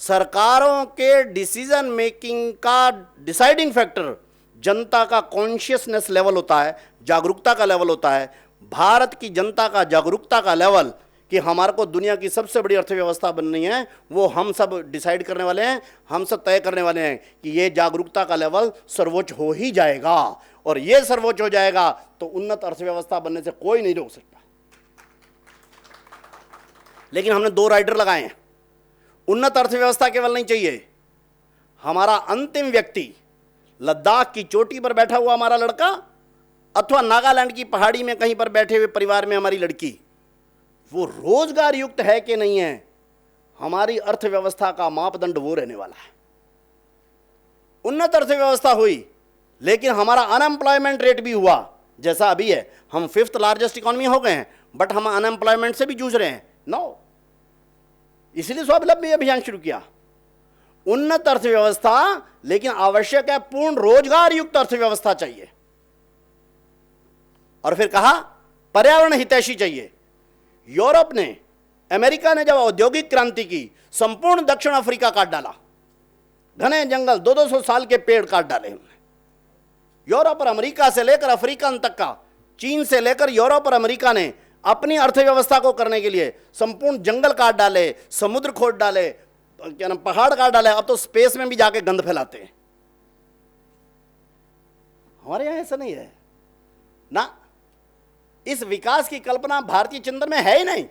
सरकारों के डिसीजन मेकिंग का डिसाइडिंग फैक्टर जनता का कॉन्शियसनेस लेवल होता है, जागरूकता का लेवल होता है। भारत की जनता का जागरूकता का लेवल कि हमारे को दुनिया की सबसे बड़ी अर्थव्यवस्था बननी है, वो हम सब डिसाइड करने वाले हैं, हम सब तय करने वाले हैं कि ये जागरूकता का लेवल सर्वोच्च हो ही जाएगा, और ये सर्वोच्च हो जाएगा तो उन्नत अर्थव्यवस्था बनने से कोई नहीं रोक सकता। लेकिन हमने दो राइडर लगाए हैं। उन्नत अर्थव्यवस्था केवल नहीं चाहिए, हमारा अंतिम व्यक्ति लद्दाख की चोटी पर बैठा हुआ हमारा लड़का अथवा नागालैंड की पहाड़ी में कहीं पर बैठे हुए परिवार में हमारी लड़की, वो रोजगार युक्त है कि नहीं है, हमारी अर्थव्यवस्था का मापदंड वो रहने वाला है। उन्नत अर्थव्यवस्था हुई लेकिन हमारा अनएम्प्लॉयमेंट रेट भी हुआ जैसा अभी है, हम 5th लार्जेस्ट इकोनॉमी हो गए हैं, बट हम अनएम्प्लॉयमेंट से भी जूझ रहे हैं। नो, इसलिए स्वावलंबी अभियान शुरू किया। उन्नत अर्थव्यवस्था, लेकिन आवश्यक है पूर्ण रोजगार युक्त अर्थव्यवस्था चाहिए। और फिर कहा पर्यावरण हितैषी चाहिए। यूरोप ने, अमेरिका ने जब औद्योगिक क्रांति की, संपूर्ण दक्षिण अफ्रीका काट डाला, घने जंगल, 200-200 साल के पेड़ काट डाले उन्होंने। यूरोप और अमेरिका से लेकर अफ्रीका तक का, चीन से लेकर यूरोप और अमेरिका ने अपनी अर्थव्यवस्था को करने के लिए संपूर्ण जंगल काट डाले, समुद्र खोद डाले, क्या नाम, पहाड़ काट डाले। अब तो स्पेस में भी जाके गंद फैलाते हैं। हमारे यहां ऐसा नहीं है ना। इस विकास की कल्पना भारतीय चिंतन में है ही नहीं।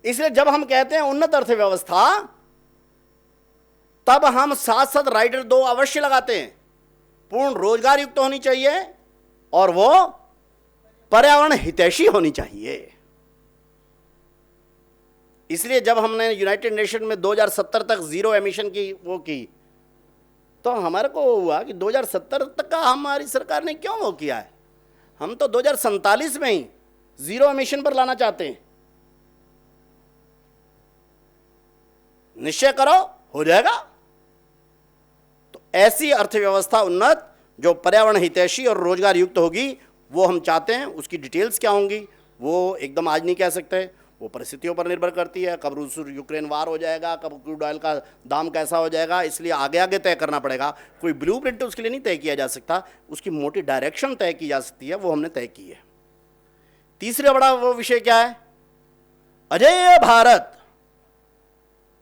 इसलिए जब हम कहते हैं उन्नत अर्थव्यवस्था, तब हम साथ साथ राइडर दो अवश्य लगाते हैं। पूर्ण रोजगार युक्त होनी चाहिए और वो पर्यावरण हितैषी होनी चाहिए। इसलिए जब हमने यूनाइटेड नेशन में 2070 तक जीरो एमिशन की वो की, तो हमारे को हुआ कि 2070 तक का हमारी सरकार ने क्यों वो किया है। हम तो 2047 में ही जीरो एमिशन पर लाना चाहते हैं। निश्चय करो, हो जाएगा। तो ऐसी अर्थव्यवस्था उन्नत जो पर्यावरण हितैषी और रोजगार युक्त होगी, वो हम चाहते हैं। उसकी डिटेल्स क्या होंगी वो एकदम आज नहीं कह सकते, वो परिस्थितियों पर निर्भर करती है। कब रूस यूक्रेन वार हो जाएगा, कब क्रूड ऑयल का दाम कैसा हो जाएगा, इसलिए आगे आगे तय करना पड़ेगा। कोई ब्लूप्रिंट उसके लिए नहीं तय किया जा सकता, उसकी मोटी डायरेक्शन तय की जा सकती है, वो हमने तय की है। तीसरा बड़ा वो विषय क्या है, अजेय भारत,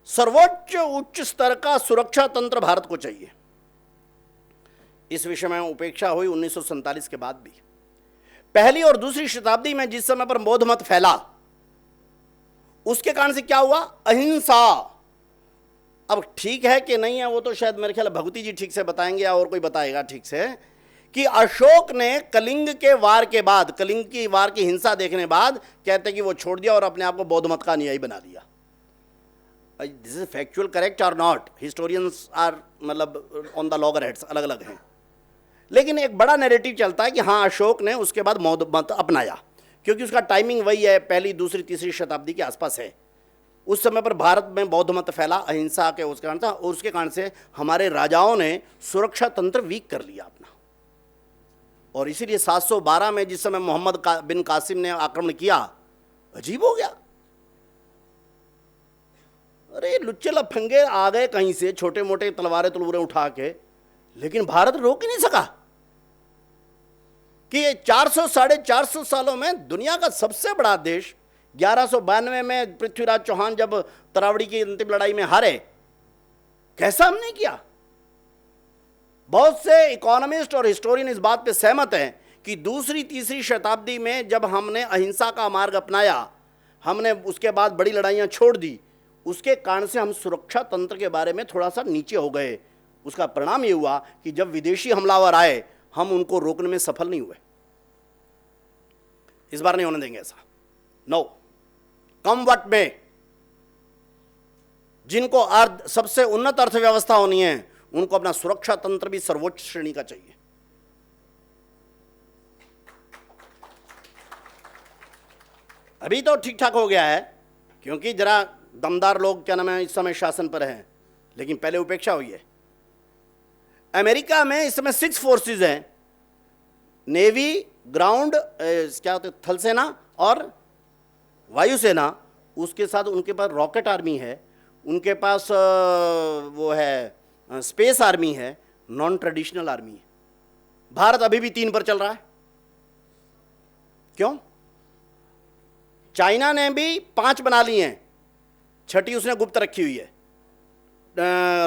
सर्वोच्च उच्च स्तर का सुरक्षा तंत्र भारत को चाहिए। इस विषय में उपेक्षा हुई 1947 के बाद भी। पहली और दूसरी शताब्दी में जिस समय पर बौद्ध मत फैला, उसके कारण से क्या हुआ, अहिंसा। अब ठीक है कि नहीं है वो तो शायद मेरे ख्याल भगवती जी ठीक से बताएंगे या और कोई बताएगा ठीक से, कि अशोक ने कलिंग के वार के बाद, कलिंग की वार की हिंसा देखने बाद कहते कि वो छोड़ दिया और अपने आप को बौद्ध मत का अनुयायी बना दिया। दिस इज फैक्चुअल करेक्ट और नॉट, हिस्टोरियंस आर मतलब ऑन द लॉगर हेड्स अलग अलग हैं, लेकिन एक बड़ा नैरेटिव चलता है कि हाँ अशोक ने उसके बाद बौद्ध मत अपनाया, क्योंकि उसका टाइमिंग वही है, पहली दूसरी तीसरी शताब्दी के आसपास है। उस समय पर भारत में बौद्ध मत फैला, अहिंसा के उसके कारण था, और उसके कारण से हमारे राजाओं ने सुरक्षा तंत्र वीक कर लिया अपना। और इसीलिए 712 में जिस समय मोहम्मद बिन कासिम ने आक्रमण किया, अजीब हो गया। अरे लुच्चे लफंगे आ गए कहीं से छोटे मोटे तलवारें तलवारें उठा के, लेकिन भारत रोक ही नहीं सका कि 400 साढ़े 400 सालों में दुनिया का सबसे बड़ा देश, 1192 में पृथ्वीराज चौहान जब तरावड़ी की अंतिम लड़ाई में हारे, कैसा हमने किया। बहुत से इकोनॉमिस्ट और हिस्टोरियन इस बात पे सहमत हैं कि दूसरी तीसरी शताब्दी में जब हमने अहिंसा का मार्ग अपनाया, हमने उसके बाद बड़ी लड़ाइयां छोड़ दी, उसके कारण से हम सुरक्षा तंत्र के बारे में थोड़ा सा नीचे हो गए। उसका परिणाम ये हुआ कि जब विदेशी हमलावर आए, हम उनको रोकने में सफल नहीं हुए। इस बार नहीं होने देंगे ऐसा। नो, कम वक्त में जिनको सबसे उन्नत अर्थव्यवस्था होनी है, उनको अपना सुरक्षा तंत्र भी सर्वोच्च श्रेणी का चाहिए। अभी तो ठीक ठाक हो गया है, क्योंकि जरा दमदार लोग क्या नाम है इस समय शासन पर हैं, लेकिन पहले उपेक्षा हुई है। अमेरिका में इस समय 6 फोर्सेस हैं, नेवी, ग्राउंड, क्या होते, थल सेना और वायुसेना। उसके साथ उनके पास रॉकेट आर्मी है, उनके पास वो है स्पेस आर्मी है, नॉन ट्रेडिशनल आर्मी है। भारत अभी भी 3 पर चल रहा है। क्यों? चाइना ने भी 5 बना ली हैं, 6ठी उसने गुप्त रखी हुई है।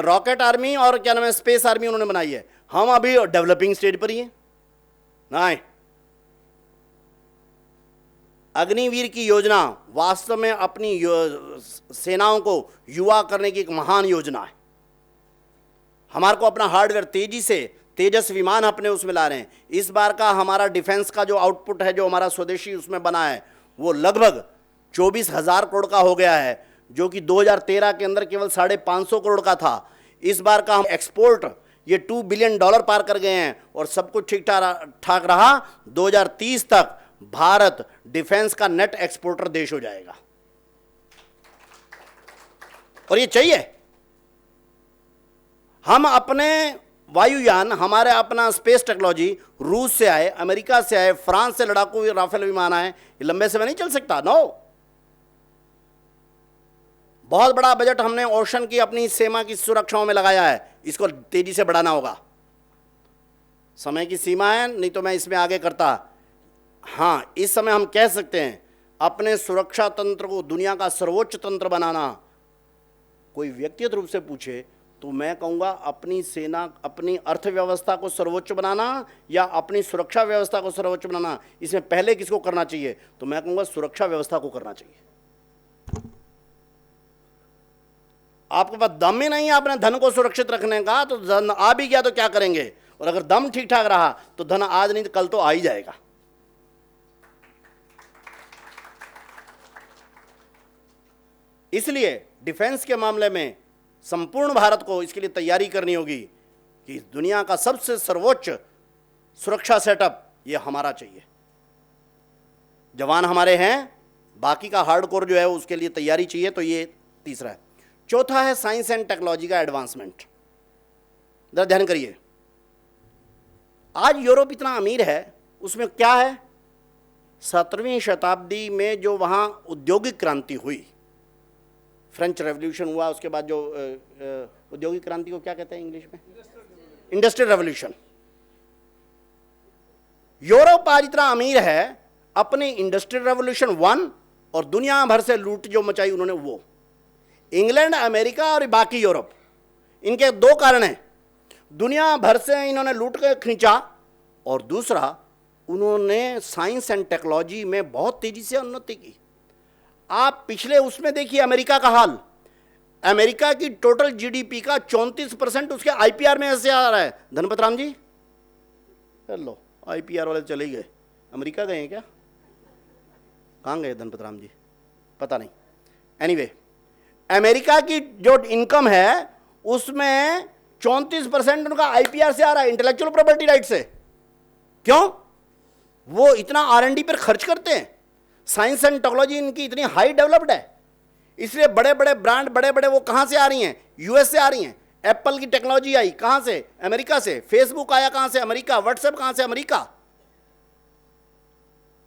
रॉकेट आर्मी और क्या नाम है, स्पेस आर्मी उन्होंने बनाई है। हम अभी डेवलपिंग स्टेज पर ही हैं। नहीं, अग्निवीर की योजना वास्तव में अपनी सेनाओं को युवा करने की एक महान योजना है। हमारे को अपना हार्डवेयर तेजी से, तेजस विमान अपने उसमें ला रहे हैं। इस बार का हमारा डिफेंस का जो आउटपुट है, जो हमारा स्वदेशी उसमें बना है, वो लगभग 24,000 करोड़ का हो गया है, जो कि 2013 के अंदर केवल 550 करोड़ का था। इस बार का हम एक्सपोर्ट ये $2 बिलियन पार कर गए हैं और सब कुछ ठीक ठाक रहा। 2030 तक भारत डिफेंस का नेट एक्सपोर्टर देश हो जाएगा, और ये चाहिए। हम अपने वायुयान, हमारे अपना स्पेस टेक्नोलॉजी रूस से आए, अमेरिका से आए, फ्रांस से लड़ाकू राफेल विमान आए, ये लंबे समय नहीं चल सकता। नो, बहुत बड़ा बजट हमने ओशन की अपनी सीमा की सुरक्षाओं में लगाया है, इसको तेजी से बढ़ाना होगा। समय की सीमा है, नहीं तो मैं इसमें आगे करता। हाँ, इस समय हम कह सकते हैं अपने सुरक्षा तंत्र को दुनिया का सर्वोच्च तंत्र बनाना। कोई व्यक्तिगत रूप से पूछे तो मैं कहूँगा अपनी सेना, अपनी अर्थव्यवस्था को सर्वोच्च बनाना या अपनी सुरक्षा व्यवस्था को सर्वोच्च बनाना, इसमें पहले किसको करना चाहिए? तो मैं कहूँगा सुरक्षा व्यवस्था को करना चाहिए। आपके पास दम ही नहीं है अपने धन को सुरक्षित रखने का, तो धन आ भी गया तो क्या करेंगे? और अगर दम ठीक ठाक रहा तो धन आज नहीं तो कल तो आ ही जाएगा। इसलिए डिफेंस के मामले में संपूर्ण भारत को इसके लिए तैयारी करनी होगी कि दुनिया का सबसे सर्वोच्च सुरक्षा सेटअप ये हमारा चाहिए। जवान हमारे हैं, बाकी का हार्डकोर जो है उसके लिए तैयारी चाहिए। तो ये तीसरा है। चौथा है साइंस एंड टेक्नोलॉजी का एडवांसमेंट। जरा ध्यान करिए, आज यूरोप इतना अमीर है, उसमें क्या है? 17वीं शताब्दी में जो वहाँ औद्योगिक क्रांति हुई, फ्रेंच रेवोल्यूशन हुआ, उसके बाद जो औद्योगिक क्रांति को क्या कहते हैं इंग्लिश में? Industrial revolution. यूरोप आज इतना अमीर है, अपने इंडस्ट्रियल रेवोल्यूशन 1 और दुनिया भर से लूट जो मचाई उन्होंने वो। इंग्लैंड, अमेरिका और बाकी यूरोप, इनके 2 कारण हैं। दुनिया भर से इन्होंने लूट के खींचा, और दूसरा उन्होंने साइंस एंड टेक्नोलॉजी में बहुत तेजी से उन्नति की। आप पिछले उसमें देखिए अमेरिका का हाल। अमेरिका की टोटल जीडीपी का 34% उसके आईपीआर में ऐसे आ रहा है। धनपत राम जी, हेलो, आईपीआर वाले चले गए, अमेरिका गए हैं क्या? कहाँ गए धनपत राम जी? पता नहीं। एनीवे, अमेरिका की जो इनकम है उसमें 34% उनका आईपीआर से आ रहा है, इंटेलेक्चुअल प्रॉपर्टी राइट से। क्यों? वो इतना R&D पर खर्च करते हैं। साइंस एंड टेक्नोलॉजी इनकी इतनी हाई डेवलप्ड है, इसलिए बड़े बड़े ब्रांड, बड़े बड़े वो कहाँ से आ रही हैं? यूएस से आ रही हैं। एप्पल की टेक्नोलॉजी आई कहाँ से? अमेरिका से। फेसबुक आया कहाँ से? अमेरिका। व्हाट्सएप कहाँ से? अमेरिका।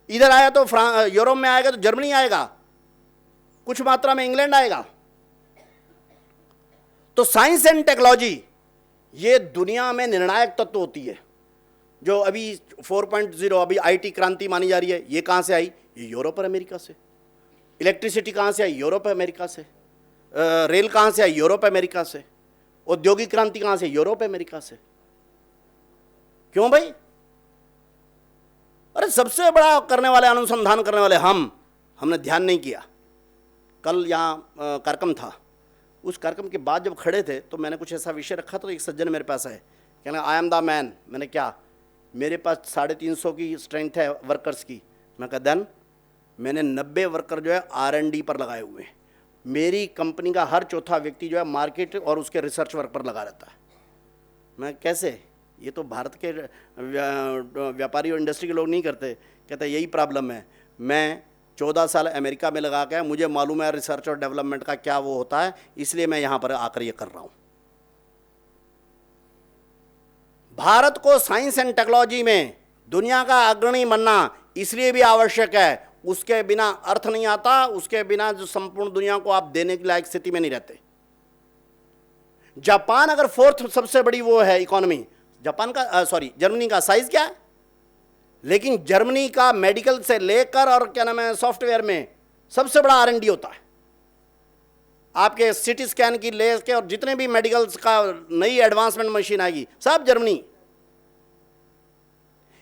इधर आया तो यूरोप में आएगा तो जर्मनी आएगा, कुछ मात्रा में इंग्लैंड आएगा। तो साइंस एंड टेक्नोलॉजी ये दुनिया में निर्णायक तत्व होती है। जो अभी 4.0 अभी आईटी क्रांति मानी जा रही है, ये कहाँ से आई? ये यूरोप और अमेरिका से। इलेक्ट्रिसिटी कहाँ से आई? यूरोप अमेरिका से। रेल कहाँ से आई? यूरोप अमेरिका से। औद्योगिक क्रांति कहाँ से? यूरोप अमेरिका से। क्यों भाई? अरे सबसे बड़ा करने वाले, अनुसंधान करने वाले हमने ध्यान नहीं किया। कल यहाँ कार्यक्रम था, उस कार्यक्रम के बाद जब खड़े थे तो मैंने कुछ ऐसा विषय रखा, तो एक सज्जन मेरे पास आए, कहना आई एम द मैन। मैंने क्या? मेरे पास 350 की स्ट्रेंथ है वर्कर्स की। मैं कहा देन मैंने 90 वर्कर जो है R&D पर लगाए हुए हैं। मेरी कंपनी का हर चौथा व्यक्ति जो है मार्केट और उसके रिसर्च वर्क पर लगा रहता है। मैं कैसे? ये तो भारत के व्यापारी और इंडस्ट्री के लोग नहीं करते। कहते यही प्रॉब्लम है, मैं 14 साल अमेरिका में लगा के, मुझे मालूम है रिसर्च और डेवलपमेंट का क्या वो होता है, इसलिए मैं यहाँ पर आकर ये कर रहा हूँ। भारत को साइंस एंड टेक्नोलॉजी में दुनिया का अग्रणी बनना इसलिए भी आवश्यक है, उसके बिना अर्थ नहीं आता, उसके बिना जो संपूर्ण दुनिया को आप देने की लायक स्थिति में नहीं रहते। जापान अगर फोर्थ सबसे बड़ी वो है इकोनॉमी, जापान का जर्मनी का साइज क्या है, लेकिन जर्मनी का मेडिकल से लेकर और क्या नाम है सॉफ्टवेयर में सबसे बड़ा R&D होता है। आपके सिटी स्कैन की लेके और जितने भी मेडिकल्स का नई एडवांसमेंट मशीन आएगी सब जर्मनी।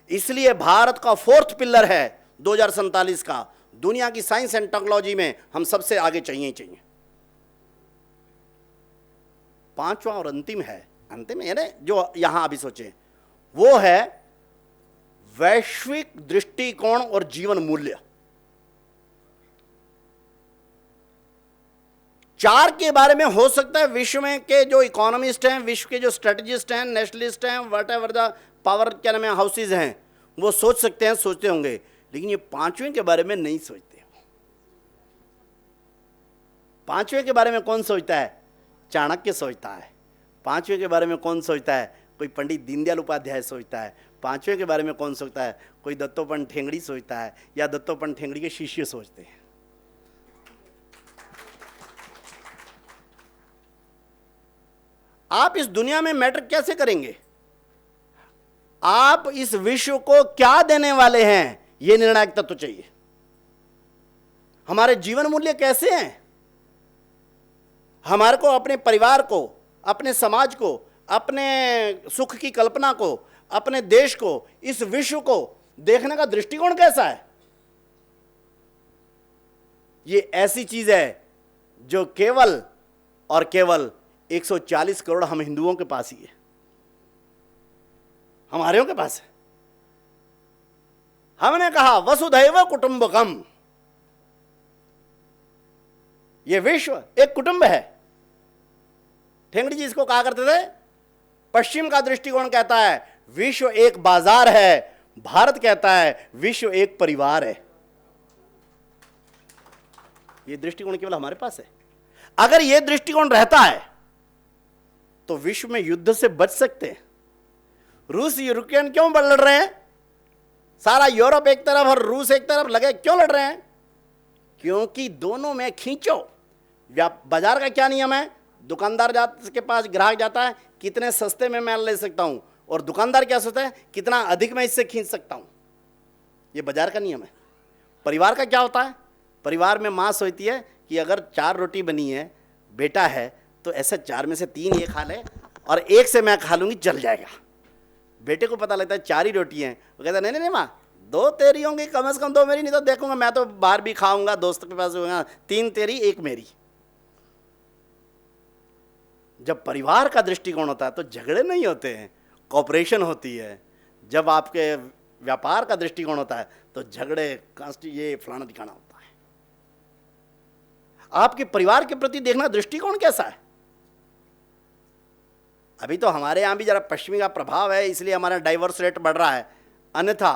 इसलिए भारत का फोर्थ पिलर है 2047 का, दुनिया की साइंस एंड टेक्नोलॉजी में हम सबसे आगे चाहिए ही चाहिए। पांचवा और अंतिम है, अंतिम यानी जो यहां अभी सोचे, वो है वैश्विक दृष्टिकोण और जीवन मूल्य। 4 के बारे में हो सकता है विश्व में के जो इकोनॉमिस्ट हैं, विश्व के जो स्ट्रेटजिस्ट हैं, नेशनलिस्ट हैं, वट एवर द पावर क्या नाम है हाउसेज हैं, वो सोच सकते हैं, सोचते होंगे, लेकिन ये 5वें के बारे में नहीं सोचते। 5वें के बारे में कौन सोचता है? चाणक्य सोचता है। 5वें के बारे में कौन सोचता है? कोई पंडित दीनदयाल उपाध्याय सोचता है। 5वें के बारे में कौन सोचता है? कोई दत्तोपंत ठेंगड़ी सोचता है, या दत्तोपंत ठेंगड़ी के शिष्य सोचते हैं। आप इस दुनिया में मैटर कैसे करेंगे? आप इस विश्व को क्या देने वाले हैं, यह निर्णायक तत्व चाहिए। हमारे जीवन मूल्य कैसे हैं? हमारे को अपने परिवार को, अपने समाज को, अपने सुख की कल्पना को, अपने देश को, इस विश्व को देखने का दृष्टिकोण कैसा है? ये ऐसी चीज है जो केवल और केवल 140 करोड़ हम हिंदुओं के पास ही है, हमारे के पास है। हमने कहा वसुधैव कुटुंबकम, ये विश्व एक कुटुंब है। ठेंगड़ी जी इसको कहा करते थे। पश्चिम का दृष्टिकोण कहता है विश्व एक बाजार है, भारत कहता है विश्व एक परिवार है। यह दृष्टिकोण केवल हमारे पास है। अगर यह दृष्टिकोण रहता है तो विश्व में युद्ध से बच सकते हैं। रूस यूक्रेन क्यों लड़ रहे हैं? सारा यूरोप एक तरफ और रूस एक तरफ लगे क्यों लड़ रहे हैं? क्योंकि दोनों में खींचो। बाजार का क्या नियम है? दुकानदार के पास ग्राहक जाता है, कितने सस्ते में मैं ले सकता हूं, और दुकानदार क्या सोचता है, कितना अधिक मैं इससे खींच सकता हूं। यह बाजार का नियम है। परिवार का क्या होता है? परिवार में मां सोचती है कि अगर 4 रोटी बनी है, बेटा है, तो ऐसे 4 में से 3 ये खा ले और 1 से मैं खा लूंगी, चल जाएगा। बेटे को पता लगता है 4 ही रोटी हैं, वो कहता है नहीं मां 2 तेरी होंगी, कम से कम 2 मेरी, नहीं तो देखूंगा मैं तो बाहर भी खाऊंगा, दोस्त के पास होगा, 3 तेरी 1 मेरी। जब परिवार का दृष्टिकोण होता है तो झगड़े नहीं होते हैं, कॉपरेशन होती है। जब आपके व्यापार का दृष्टिकोण होता है तो झगड़े, ये फलाना दिखाना होता है। आपके परिवार के प्रति देखना दृष्टिकोण कैसा है? अभी तो हमारे यहां भी जरा पश्चिमी का प्रभाव है, इसलिए हमारा डाइवर्स रेट बढ़ रहा है। अन्यथा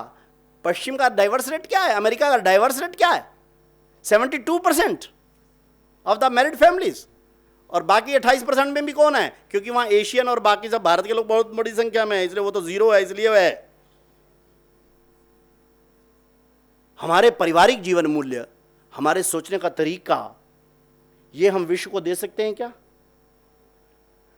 पश्चिम का डाइवर्स रेट क्या है? अमेरिका का डाइवर्स रेट क्या है? 72% ऑफ द मैरिड फैमिलीज, और बाकी 28% में भी कौन है? क्योंकि वहां एशियन और बाकी सब भारत के लोग बहुत बड़ी संख्या में है, इसलिए वो तो 0 है, इसलिए वह है। हमारे पारिवारिक जीवन मूल्य, हमारे सोचने का तरीका, ये हम विश्व को दे सकते हैं क्या?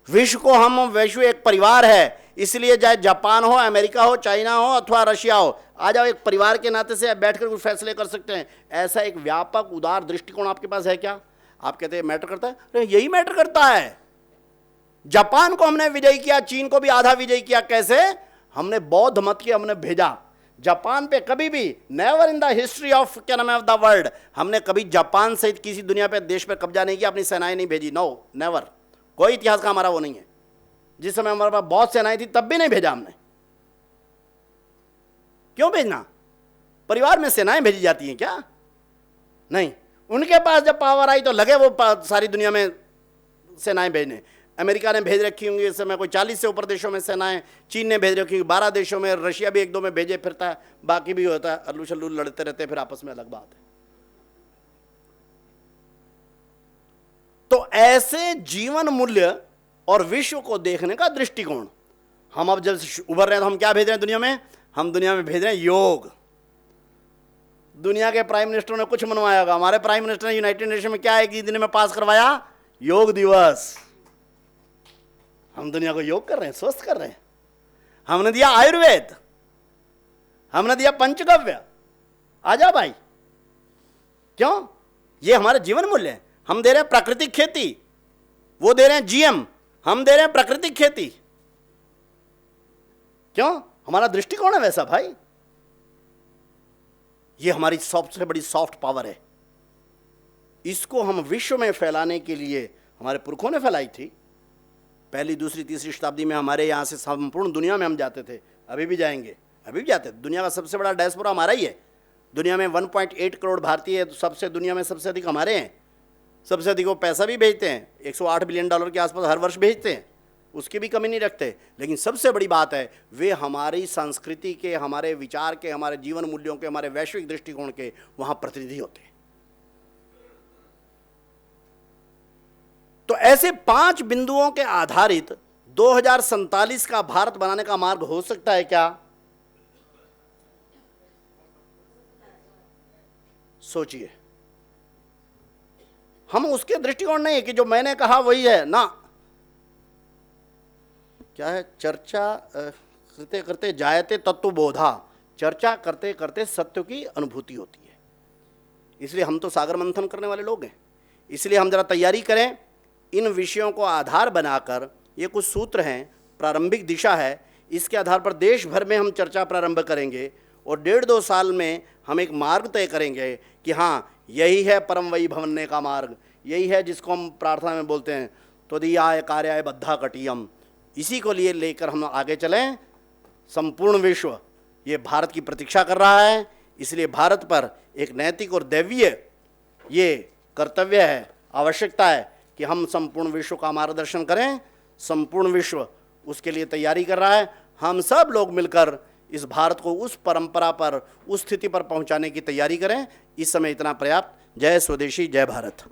विश्व को विश्व एक परिवार है, इसलिए चाहे जापान हो, अमेरिका हो, चाइना हो अथवा रशिया हो, आ जाओ, एक परिवार के नाते से बैठकर कुछ फैसले कर सकते हैं। ऐसा एक व्यापक उदार दृष्टिकोण आपके पास है क्या? आप कहते हैं मैटर करता है, अरे यही मैटर करता है। जापान को हमने विजय किया, चीन को भी आधा विजय किया। कैसे? हमने बौद्ध मत के हमने भेजा। जापान पे कभी भी, never in the history of क्या नाम है द वर्ल्ड, हमने कभी जापान सहित किसी दुनिया पे देश पे कब्जा नहीं किया, अपनी सेनाएं नहीं भेजी। No, never. कोई इतिहास का हमारा वो नहीं है। जिस समय हमारे पास बहुत सेनाएं थी तब भी नहीं भेजा हमने। क्यों भेजना? परिवार में सेनाएं भेजी जाती हैं क्या? नहीं। उनके पास जब पावर आई तो लगे वो सारी दुनिया में सेनाएं भेजने। अमेरिका ने भेज रखी होंगी इस समय कोई 40 से ऊपर देशों में सेनाएं, चीन ने भेज रखी होंगी 12 देशों में, रशिया भी 1-2 में भेजे फिरता है, बाकी भी होता है, अल्लू शल्लू लड़ते रहते फिर आपस में, अलग बात है। तो ऐसे जीवन मूल्य और विश्व को देखने का दृष्टिकोण हम अब जब उभर रहे हैं तो हम क्या भेज रहे हैं दुनिया में? हम दुनिया में भेज रहे हैं योग। दुनिया के प्राइम मिनिस्टरों ने कुछ मनवाया होगा, हमारे प्राइम मिनिस्टर ने यूनाइटेड नेशन में क्या एक ही दिन में पास करवाया? योग दिवस। हम दुनिया को योग कर रहे हैं, स्वस्थ कर रहे हैं। हमने दिया आयुर्वेद, हमने दिया पंचगव्य। आ जा भाई, क्यों? ये हमारे जीवन मूल्य है। हम दे रहे हैं प्राकृतिक खेती, वो दे रहे हैं जीएम, हम दे रहे हैं प्राकृतिक खेती। क्यों? हमारा दृष्टिकोण है वैसा भाई। ये हमारी सबसे बड़ी सॉफ्ट पावर है। इसको हम विश्व में फैलाने के लिए हमारे पुरखों ने फैलाई थी। पहली, दूसरी, तीसरी शताब्दी में हमारे यहाँ से संपूर्ण दुनिया में हम जाते थे, अभी भी जाएंगे, अभी भी जाते थे। दुनिया का सबसे बड़ा डायस्पोरा हमारा ही है। दुनिया में 1.8 करोड़ भारतीय, सबसे दुनिया में सबसे अधिक हमारे हैं। सबसे अधिक वो पैसा भी भेजते हैं, $108 बिलियन के आसपास हर वर्ष भेजते हैं, उसकी भी कमी नहीं रखते। लेकिन सबसे बड़ी बात है, वे हमारी संस्कृति के, हमारे विचार के, हमारे जीवन मूल्यों के, हमारे वैश्विक दृष्टिकोण के वहाँ प्रतिनिधि होते हैं। तो ऐसे 5 बिंदुओं के आधारित 2047 का भारत बनाने का मार्ग हो सकता है क्या? सोचिए। हम उसके दृष्टिकोण नहीं कि जो मैंने कहा वही है ना। क्या है? चर्चा करते करते जायते तत्वबोधा। चर्चा करते करते सत्य की अनुभूति होती है। इसलिए हम तो सागर मंथन करने वाले लोग हैं। इसलिए हम जरा तैयारी करें। इन विषयों को आधार बनाकर, ये कुछ सूत्र हैं, प्रारंभिक दिशा है, इसके आधार पर देश भर में हम चर्चा प्रारंभ करेंगे और 1.5-2 साल में हम एक मार्ग तय करेंगे कि हाँ, यही है परम वही भवनने का मार्ग, यही है जिसको हम प्रार्थना में बोलते हैं त्वदीयाय कार्याय बद्धा कटियम। इसी को लिए लेकर हम आगे चलें। संपूर्ण विश्व ये भारत की प्रतीक्षा कर रहा है। इसलिए भारत पर एक नैतिक और दैवीय ये कर्तव्य है, आवश्यकता है कि हम संपूर्ण विश्व का मार्गदर्शन करें। संपूर्ण विश्व उसके लिए तैयारी कर रहा है। हम सब लोग मिलकर इस भारत को उस परंपरा पर, उस स्थिति पर पहुंचाने की तैयारी करें। इस समय इतना पर्याप्त। जय स्वदेशी, जय भारत।